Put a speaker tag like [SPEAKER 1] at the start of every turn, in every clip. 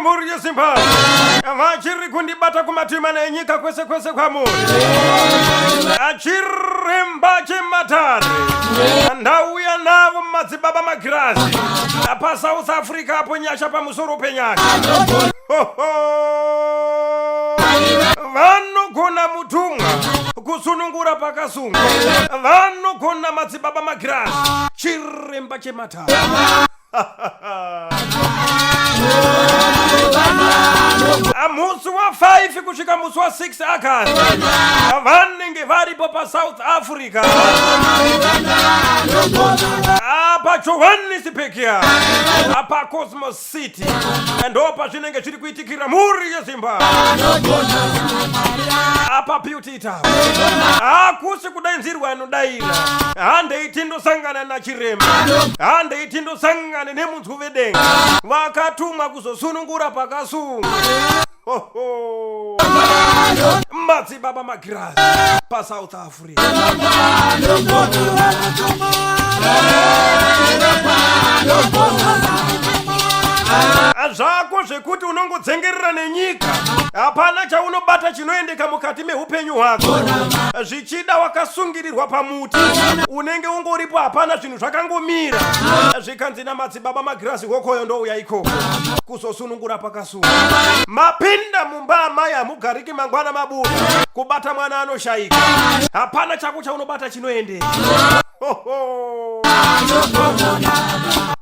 [SPEAKER 1] mhuri yeZimbabwe vachiri kundibata kumatima nenyika kwese kwese kwamuri achiremba chematare ndauya navo mumadzibaba magirazi apa South Africa apo nyasha pamusoro penyasha vanogona mutumwa kusunungura pakasungwa vanogona madzibaba magirazi chiremba chematare musi wa 5 kusvika musi wa 6 August vanenge varipo paSouth Africa apa Johannesburg apa Cosmos City ndopa zvinenge zviri kuitikira mhuri yeZimbabwe apa Beauty Town hakusi kudainzirwa anodaira handeiti ndosangana nachiremba handeiti ndosangana nemunzwi vedenga vakatumwa kuzosunungura pakasunga madzibaba magirazi paSouth Africa zvako zvekuti unongodzengerera nenyika hapana chaunobata chinoendeka mukati meupenyu hwako zvichida wakasungirirwa pamuti unenge ungoripo hapana zvinhu zvakangomira zvikanzi namadzibaba magirazi hokoyo ndouya ikoko kuzosunungura pakasunga mapinda mumba amai hamugariki mangwana mabuda kubata mwana anoshaika hapana chako chaunobata chinoendeka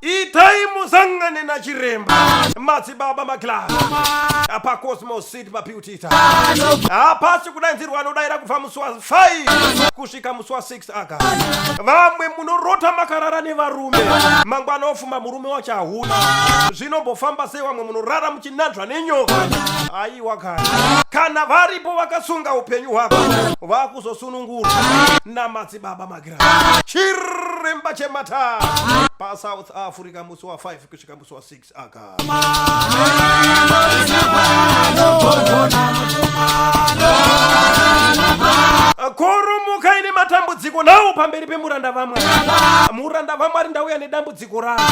[SPEAKER 1] itai musangane nachiremba madzibaba magirazi apa Cosmos City pa Beauty Town hapasi kudainzirwa anodaira kubva musi wa 5 kusvika musi wa 6 August vamwe munorota makarara nevarume mangwana ofuma murume wacho hahuna zvinombofamba sei vamwe munorara muchinanzva nenyoka aiwa kana varipo vakasunga upenyu hwako vakuzosunungurwa namadzibaba magirazi chiremba chematare paSouth Africa musi wa 5 kusvika musi wa 6 August korumuka ine matambudziko nawo pamberi pemuranda vamwari muranda vamwari ndauya nedambudziko ravo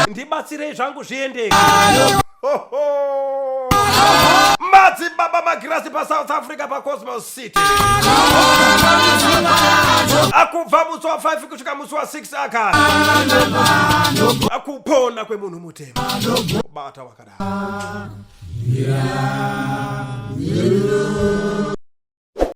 [SPEAKER 1] ndibatsirei zvangu zviendeka madzibaba magirazi paSouth Africa paCosmos City akubva musi wa 5 kusvika musi wa 6 August akupona kwemunhu mutema bata wakadaro